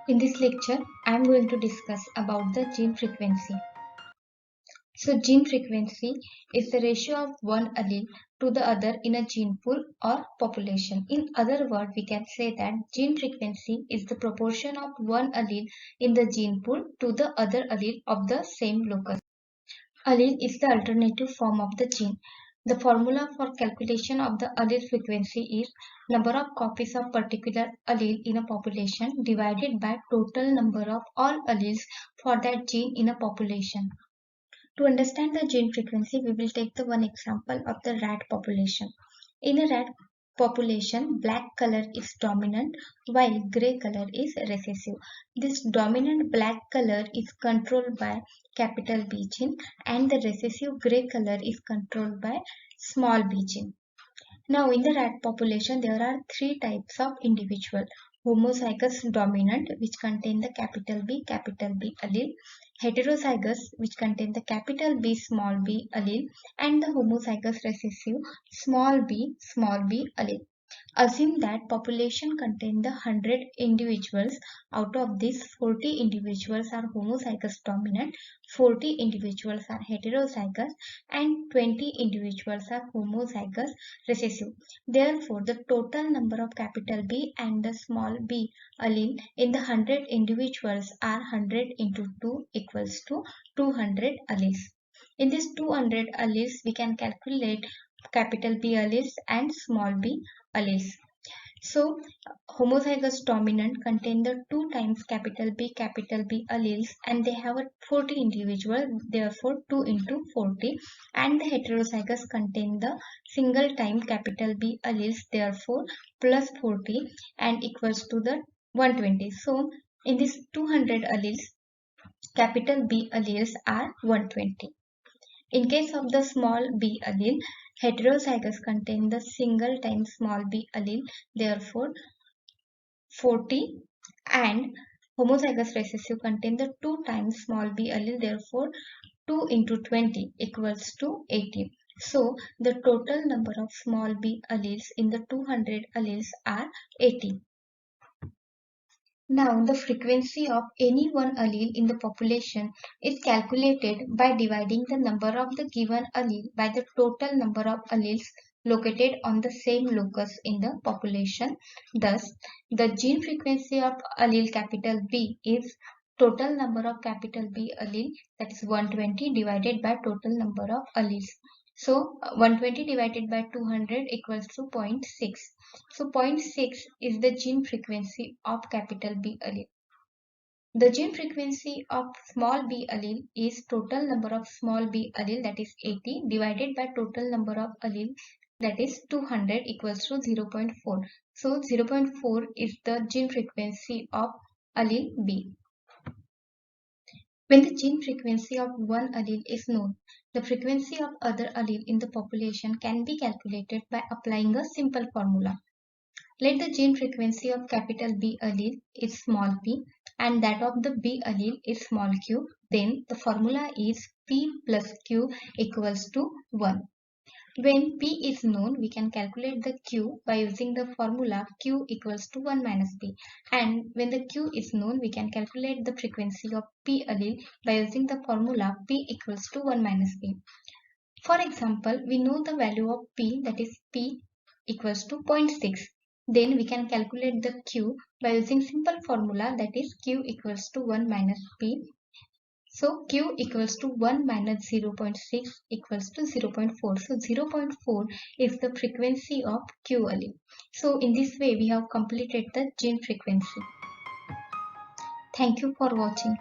In this lecture, I am going to discuss about the gene frequency. So gene frequency is the ratio of one allele to the other in a gene pool or population. In other words, we can say that gene frequency is the proportion of one allele in the gene pool to the other allele of the same locus. Allele is the alternative form of the gene. The formula for calculation of the allele frequency is number of copies of particular allele in a population divided by total number of all alleles for that gene in a population. To understand the gene frequency, we will take the one example of the rat population. In a rat population, black color is dominant while grey color is recessive. This dominant black color is controlled by capital B gene and the recessive grey color is controlled by small b gene. Now in the rat population there are three types of individual. Homozygous dominant, which contain the capital B allele, heterozygous, which contain the capital B small b allele, and the homozygous recessive small b allele. Assume that population contain the 100 individuals. Out of these, 40 individuals are homozygous dominant, 40 individuals are heterozygous, and 20 individuals are homozygous recessive. Therefore, the total number of capital B and the small b allele in the 100 individuals are 100 into 2 equals to 200 alleles. In these 200 alleles, we can calculate capital B alleles and small b alleles. So, homozygous dominant contain the 2 times capital B alleles and they have a 40 individual, therefore 2 into 40, and the heterozygous contain the single time capital B alleles, therefore plus 40 and equals to the 120. So, in this 200 alleles, capital B alleles are 120. In case of the small b allele, heterozygous contain the single time small b allele, therefore 40, and homozygous recessive contain the 2 times small b allele, therefore 2 into 20 equals to 80. So the total number of small b alleles in the 200 alleles are 80. Now, the frequency of any one allele in the population is calculated by dividing the number of the given allele by the total number of alleles located on the same locus in the population. Thus, the gene frequency of allele capital B is total number of capital B allele, that is 120, divided by total number of alleles. So 120 divided by 200 equals to 0.6. So 0.6 is the gene frequency of capital B allele. The gene frequency of small b allele is total number of small b allele, that is 80, divided by total number of allele, that is 200, equals to 0.4. So 0.4 is the gene frequency of allele B. When the gene frequency of one allele is known, the frequency of other allele in the population can be calculated by applying a simple formula. Let the gene frequency of capital B allele is small p and that of the B allele is small q. Then the formula is P plus Q equals to 1. When P is known, we can calculate the Q by using the formula Q equals to 1 minus P. And when the Q is known, we can calculate the frequency of P allele by using the formula P equals to 1 minus P. For example, we know the value of P, that is P equals to 0.6. Then we can calculate the Q by using simple formula, that is Q equals to 1 minus P. So Q equals to 1 minus 0.6 equals to 0.4. So 0.4 is the frequency of Q allele. So in this way we have completed the gene frequency. Thank you for watching.